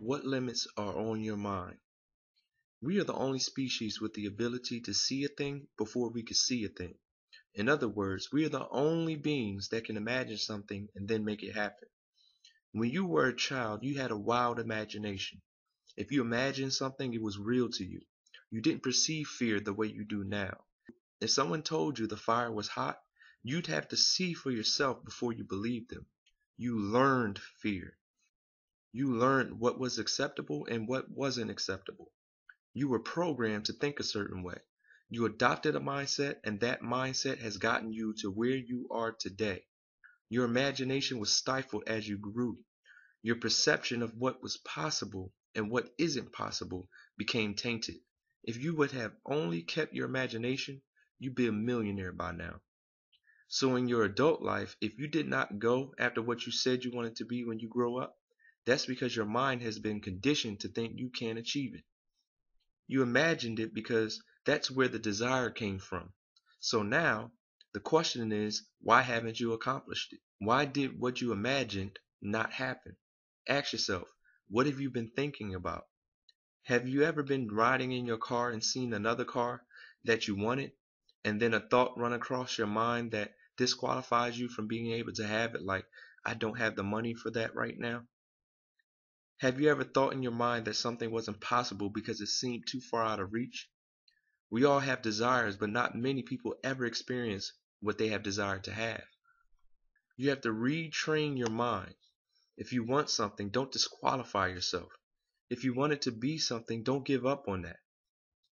what limits are on your mind. We are the only species with the ability to see a thing before we could see a thing. In other words, we are the only beings that can imagine something and then make it happen. When you were a child, you had a wild imagination. If you imagined something, it was real to you. You didn't perceive fear the way you do now. If someone told you the fire was hot, you'd have to see for yourself before you believed them. You learned fear. You learned what was acceptable and what wasn't acceptable. You were programmed to think a certain way. You adopted a mindset, and that mindset has gotten you to where you are today. Your imagination was stifled as you grew. Your perception of what was possible and what isn't possible became tainted. If you would have only kept your imagination, you'd be a millionaire by now. So in your adult life, if you did not go after what you said you wanted to be when you grow up, that's because your mind has been conditioned to think you can't achieve it. You imagined it because that's where the desire came from. So now, the question is, why haven't you accomplished it? Why did what you imagined not happen? Ask yourself, what have you been thinking about? Have you ever been riding in your car and seen another car that you wanted, and then a thought run across your mind that disqualifies you from being able to have it, like, I don't have the money for that right now? Have you ever thought in your mind that something wasn't possible because it seemed too far out of reach? We all have desires, but not many people ever experience what they have desired to have. You have to retrain your mind. If you want something, don't disqualify yourself. If you want it to be something, don't give up on that.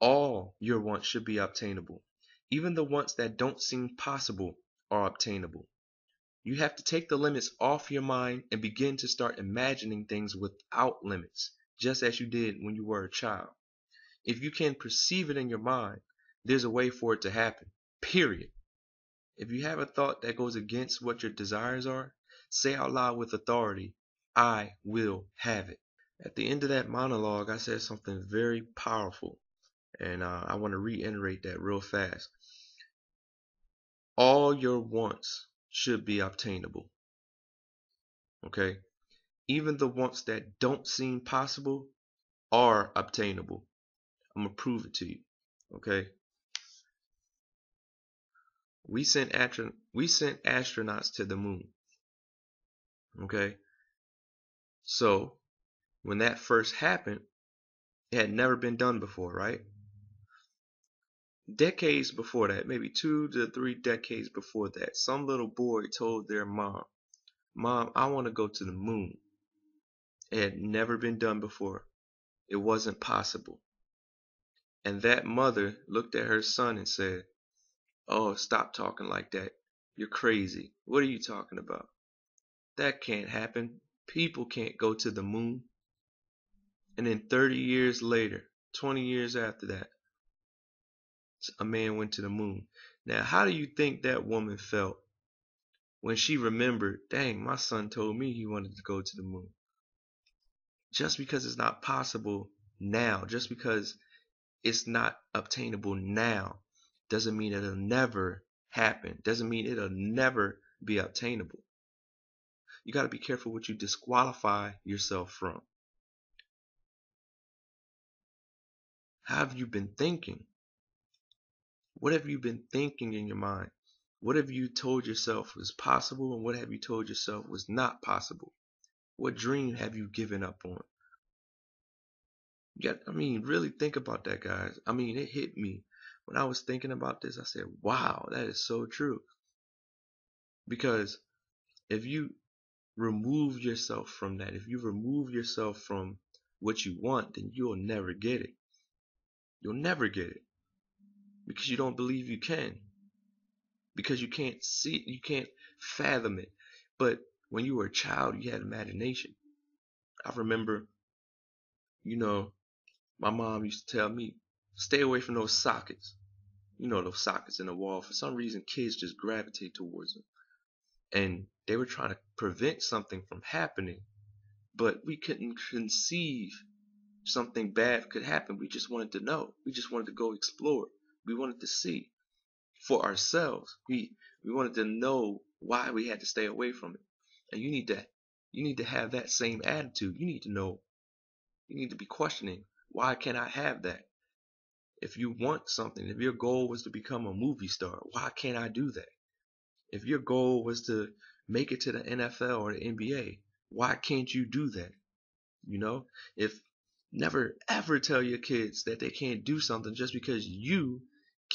All your wants should be obtainable. Even the wants that don't seem possible are obtainable. You have to take the limits off your mind and begin to start imagining things without limits, just as you did when you were a child. If you can perceive it in your mind, there's a way for it to happen. Period. If you have a thought that goes against what your desires are, say out loud with authority, I will have it. At the end of that monologue, I said something very powerful, and I want to reiterate that real fast. All your wants should be obtainable. Okay? Even the wants that don't seem possible are obtainable. I'm going to prove it to you. Okay? We sent astronauts to the moon. Okay? So, when that first happened, it had never been done before, right? Decades before that, maybe 2 to 3 decades before that, some little boy told their mom, Mom, I want to go to the moon. It had never been done before. It wasn't possible. And that mother looked at her son and said, Oh, stop talking like that. You're crazy. What are you talking about? That can't happen. People can't go to the moon. And then 30 years later, 20 years after that, a man went to the moon. Now, how do you think that woman felt when she remembered, dang, my son told me he wanted to go to the moon? Just because it's not possible now, just because it's not obtainable now, doesn't mean it'll never happen. Doesn't mean it'll never be obtainable. You got to be careful what you disqualify yourself from. How have you been thinking? What have you been thinking in your mind? What have you told yourself was possible, and what have you told yourself was not possible? What dream have you given up on? Really think about that, guys. It hit me. When I was thinking about this, I said, wow, that is so true. Because if you remove yourself from that, if you remove yourself from what you want, then you'll never get it. You'll never get it. Because you don't believe you can. Because you can't see it, you can't fathom it. But when you were a child, you had imagination. I remember, my mom used to tell me, stay away from those sockets. Those sockets in the wall. For some reason, kids just gravitate towards them. And they were trying to prevent something from happening. But we couldn't conceive something bad could happen. We just wanted to know. We just wanted to go explore. We wanted to see for ourselves. We wanted to know why we had to stay away from it. And you need to have that same attitude. You need to know You need to be questioning, why can't I have that? If you want something, if your goal was to become a movie star, why can't I do that? If your goal was to make it to the NFL or the NBA, why can't you do that? You know, if never ever tell your kids that they can't do something just because you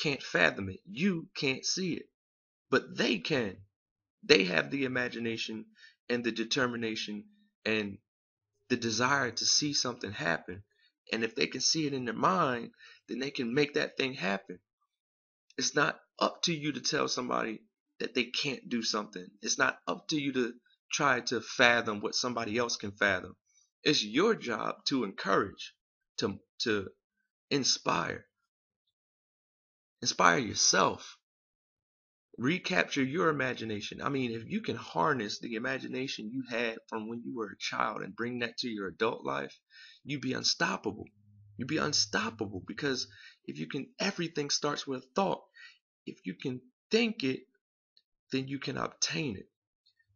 can't fathom it. You can't see it, but they can. They have the imagination and the determination and the desire to see something happen. And if they can see it in their mind, then they can make that thing happen. It's not up to you to tell somebody that they can't do something. It's not up to you to try to fathom what somebody else can fathom. It's your job to encourage, to inspire. Inspire yourself. Recapture your imagination. I mean, if you can harness the imagination you had from when you were a child and bring that to your adult life, you'd be unstoppable. You'd be unstoppable because if you can, everything starts with thought. If you can think it, then you can obtain it.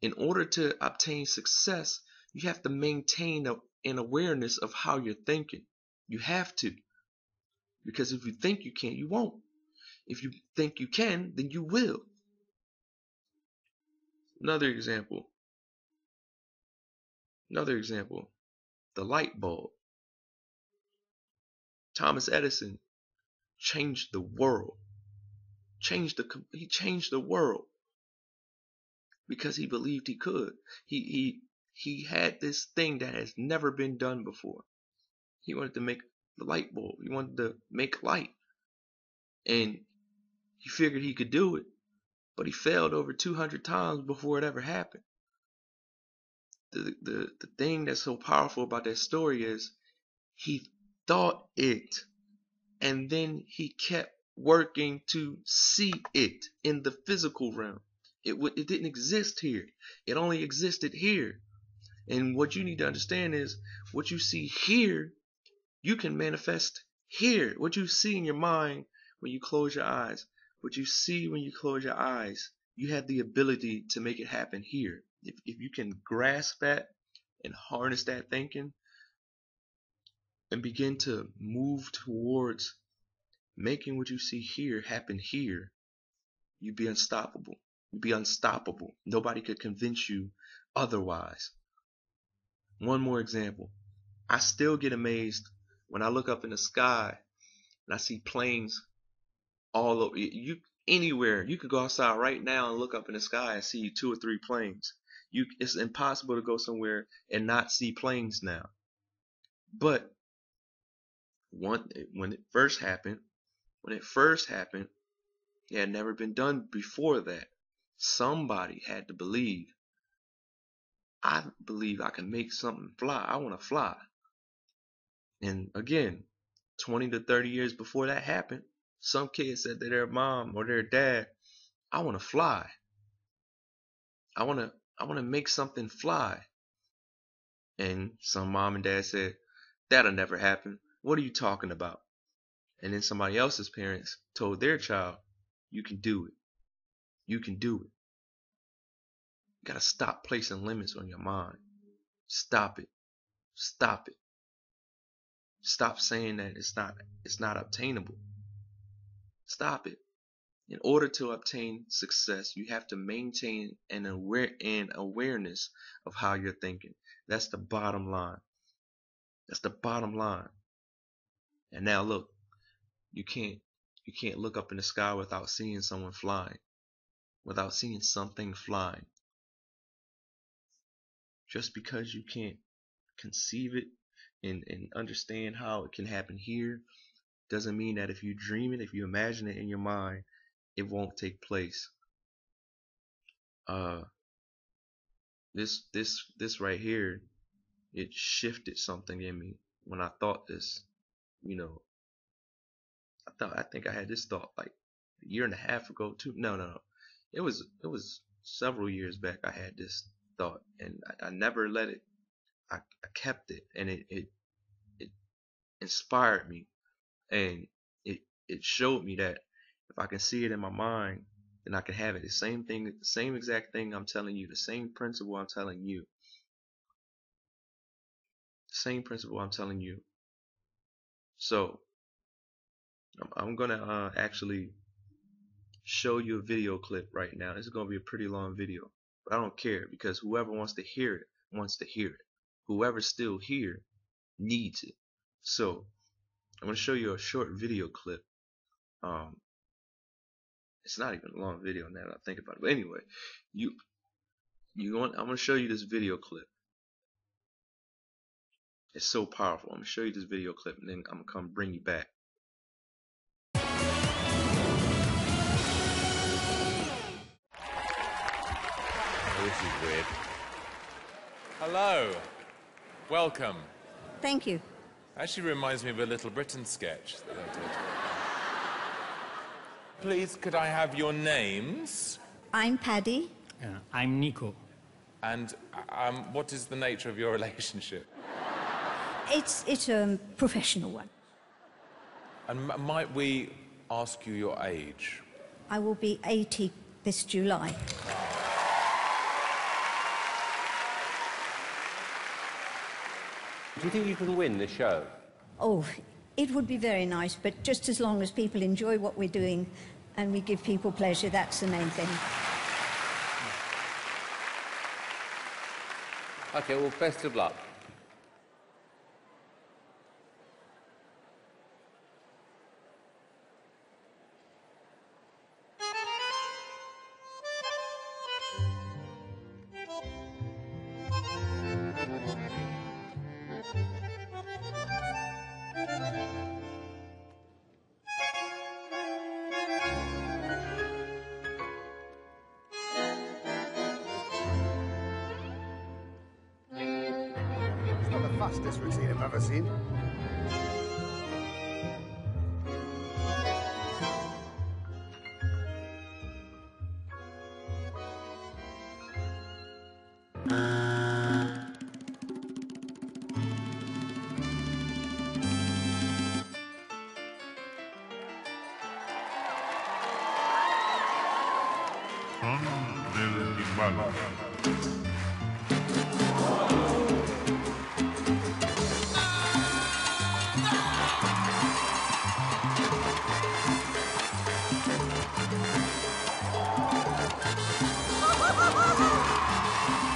In order to obtain success, you have to maintain an awareness of how you're thinking. You have to. Because if you think you can't, you won't. If you think you can, then you will. Another example. Another example. The light bulb. Thomas Edison changed the world. He changed the world because he believed he could. He had this thing that has never been done before. He wanted to make the light bulb. He wanted to make light. And he figured he could do it, but he failed over 200 times before it ever happened. The thing that's so powerful about that story is he thought it, and then he kept working to see it in the physical realm. It didn't exist here. It only existed here. And what you need to understand is what you see here, you can manifest here. What you see in your mind when you close your eyes, what you see when you close your eyes, you have the ability to make it happen here. If you can grasp that and harness that thinking and begin to move towards making what you see here happen here, you'd be unstoppable. You'd be unstoppable. Nobody could convince you otherwise. One more example. I still get amazed when I look up in the sky and I see planes all over. Anywhere. You could go outside right now and look up in the sky and see 2 or 3 planes. It's impossible to go somewhere and not see planes now. But when it first happened, it had never been done before that. Somebody had to believe. I believe I can make something fly. I want to fly. And again, 20 to 30 years before that happened, some kid said to their mom or their dad, I want to fly. I want to make something fly. And some mom and dad said, that'll never happen. What are you talking about? And then somebody else's parents told their child, you can do it. You can do it. You gotta stop placing limits on your mind. Stop it. Stop it. Stop saying that it's not obtainable. Stop it. In order to obtain success, you have to maintain an awareness of how you're thinking. That's the bottom line. That's the bottom line. And now look, you can't look up in the sky without seeing someone flying, without seeing something flying. Just because you can't conceive it and understand how it can happen here doesn't mean that if you dream it, if you imagine it in your mind, it won't take place. This right here, it shifted something in me when I thought this. You know, I think I had this thought like a year and a half ago too. No. It was several years back I had this thought, and I never let it. I kept it, and it inspired me, and it showed me that if I can see it in my mind, then I can have it. The same thing, the same exact thing I'm telling you, the same principle I'm telling you. Same principle I'm telling you. So I'm gonna actually show you a video clip right now. This is gonna be a pretty long video, but I don't care because whoever wants to hear it wants to hear it. Whoever's still here needs it. So I'm gonna show you a short video clip. It's not even a long video now that I think about it. But anyway, I'm gonna show you this video clip. It's so powerful. I'm gonna show you this video clip and then I'm gonna come bring you back. This is weird. Hello. Welcome. Thank you. Actually reminds me of a Little Britain sketch that I did. Please, could I have your names? I'm Paddy. I'm Nico. And what is the nature of your relationship? It's a professional one. And might we ask you your age? I will be 80 this July. Do you think you can win the show? Oh, it would be very nice, but just as long as people enjoy what we're doing and we give people pleasure, that's the main thing. Okay, well, best of luck. Fastest routine I've ever seen.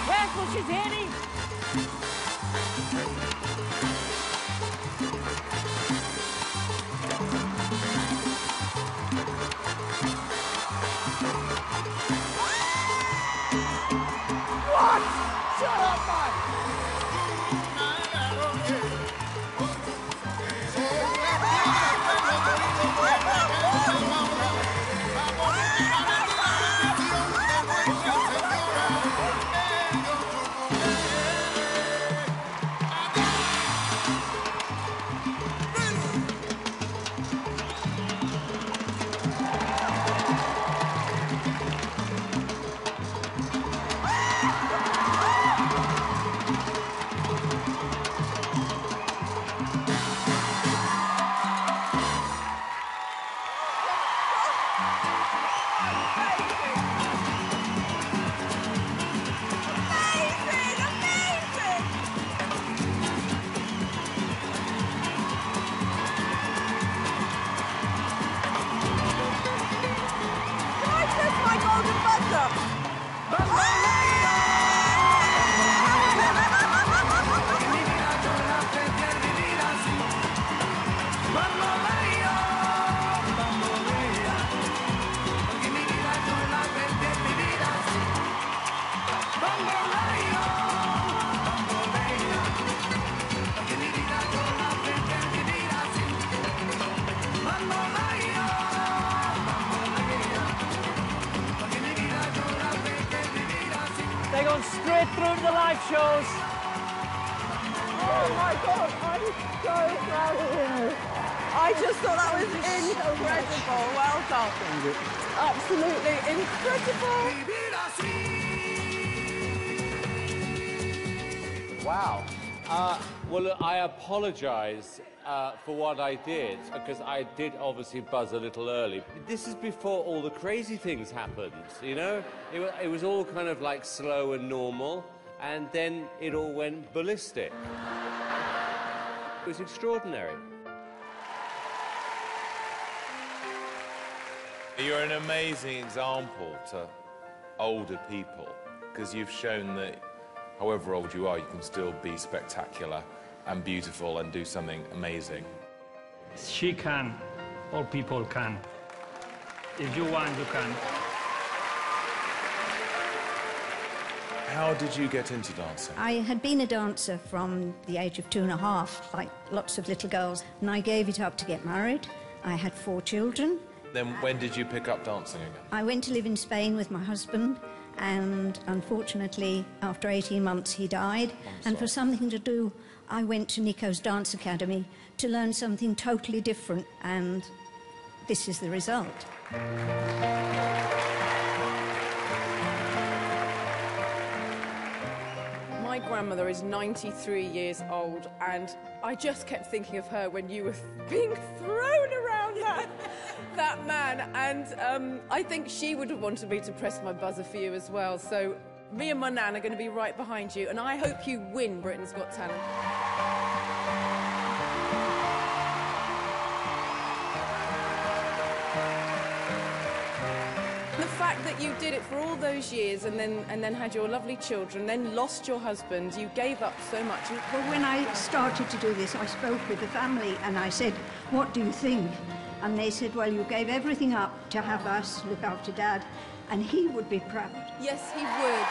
Careful, she's hitting! What? Shut up, man! They're going straight through to the live shows. Oh my God, I'm so proud of you. I just thought that was incredible. Well done. Absolutely incredible. Wow. Well, look, I apologise for what I did, because I did obviously buzz a little early. This is before all the crazy things happened, you know? It was all kind of like slow and normal, and then it all went ballistic. It was extraordinary. You're an amazing example to older people, because you've shown that however old you are, you can still be spectacular and beautiful and do something amazing. She can, all people can. If you want, you can. How did you get into dancing? I had been a dancer from the age of 2.5, like lots of little girls, and I gave it up to get married. I had 4 children. Then when did you pick up dancing again? I went to live in Spain with my husband, and unfortunately, after 18 months, he died. And for something to do, I went to Nico's Dance Academy to learn something totally different, and this is the result. My grandmother is 93 years old, and I just kept thinking of her when you were being thrown around that man, and I think she would have wanted me to press my buzzer for you as well. So me and my nan are going to be right behind you, and I hope you win Britain's Got Talent. The fact that you did it for all those years and then had your lovely children, then lost your husband, you gave up so much. Well, when I started to do this, I spoke with the family and I said, what do you think? And they said, well, you gave everything up to have us look after Dad, and he would be proud. Yes, he would.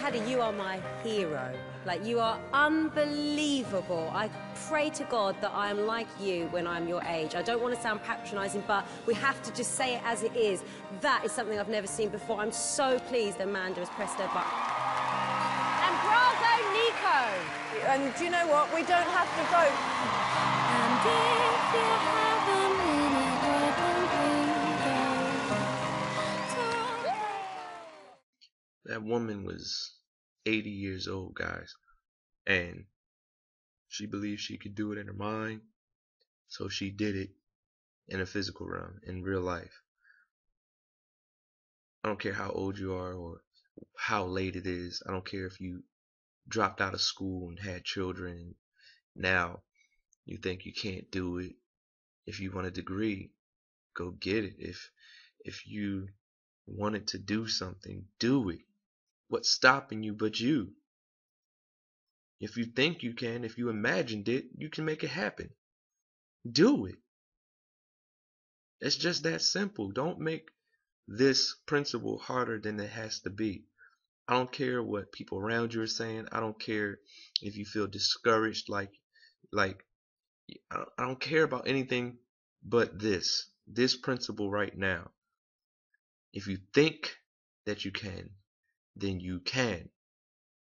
Paddy, you are my hero. Like, you are unbelievable. I pray to God that I am like you when I'm your age. I don't want to sound patronising, but we have to just say it as it is. That is something I've never seen before. I'm so pleased Amanda has pressed her button. And bravo, Nico! And do you know what? We don't have to vote. And if you have a minute, That woman was 80 years old, guys, and she believed she could do it in her mind, so she did it in a physical realm, in real life. I don't care how old you are or how late it is. I don't care if you dropped out of school and had children. Now you think you can't do it. If you want a degree, go get it. If you wanted to do something, do it. What's stopping you but you? If you think you can, if you imagined it, you can make it happen. Do it. It's just that simple. Don't make this principle harder than it has to be. I don't care what people around you are saying. I don't care if you feel discouraged, like I don't care about anything but this principle right now. If you think that you can, then you can.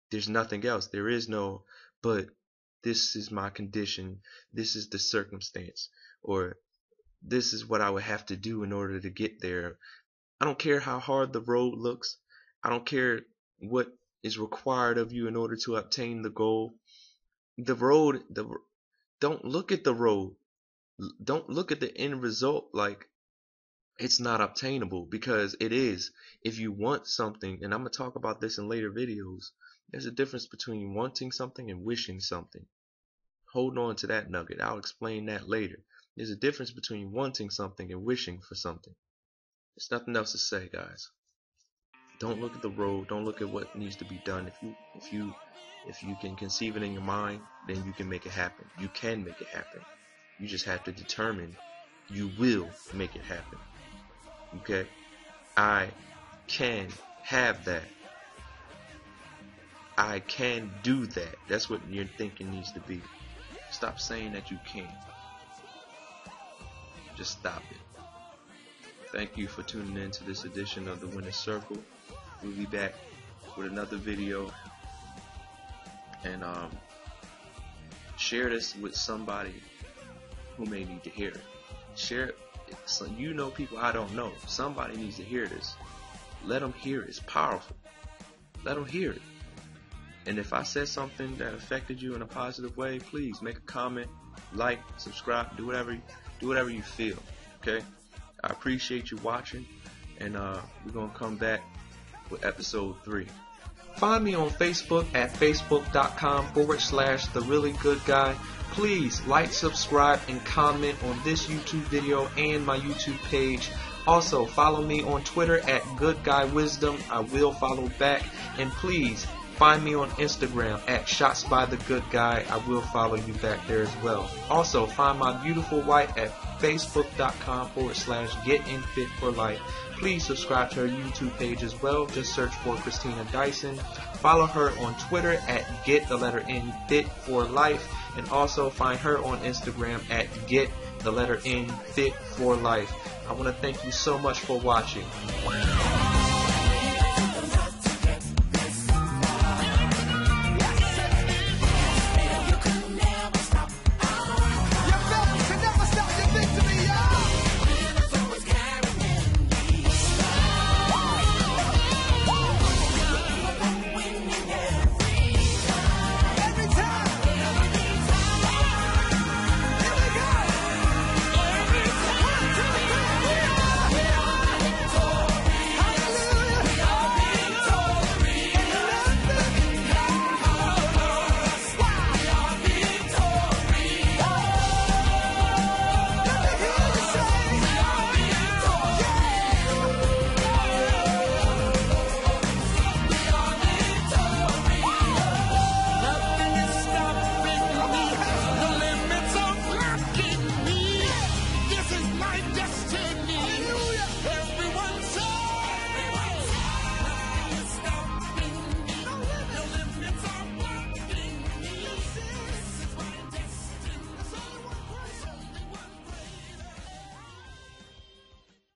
There's nothing else. There is no, but this is my condition, this is the circumstance, or this is what I would have to do in order to get there. I don't care how hard the road looks. I don't care what is required of you in order to obtain the goal. The road, don't look at the road. Don't look at the end result like it's not obtainable, because it is. If you want something, and I'm going to talk about this in later videos, there's a difference between wanting something and wishing something. Hold on to that nugget. I'll explain that later. There's a difference between wanting something and wishing for something. There's nothing else to say, guys. Don't look at the road. Don't look at what needs to be done. If you can conceive it in your mind, then you can make it happen. You can make it happen. You just have to determine you will make it happen. Okay? I can have that. I can do that. That's what your thinking needs to be. Stop saying that you can't. Just stop it. Thank you for tuning in to this edition of The Winner's Circle. We'll be back with another video. And share this with somebody who may need to hear it. Share it. So you know people I don't know. Somebody needs to hear this. Let them hear it. It's powerful. Let them hear it. And if I said something that affected you in a positive way, please make a comment, like, subscribe, do whatever you feel. Okay? I appreciate you watching. and we're going to come back with episode 3. Find me on Facebook at facebook.com/The Really Good Guy. Please like, subscribe, and comment on this YouTube video and my YouTube page. Also, follow me on Twitter at Good Guy Wisdom. I will follow back. And please find me on Instagram at Shots by the Good Guy. I will follow you back there as well. Also, find my beautiful wife at facebook.com/GetInFitForLife. Please subscribe to her YouTube page as well. Just search for Christina Dyson. Follow her on Twitter at GetFit4Life. And also find her on Instagram at GetFit4Life. I want to thank you so much for watching.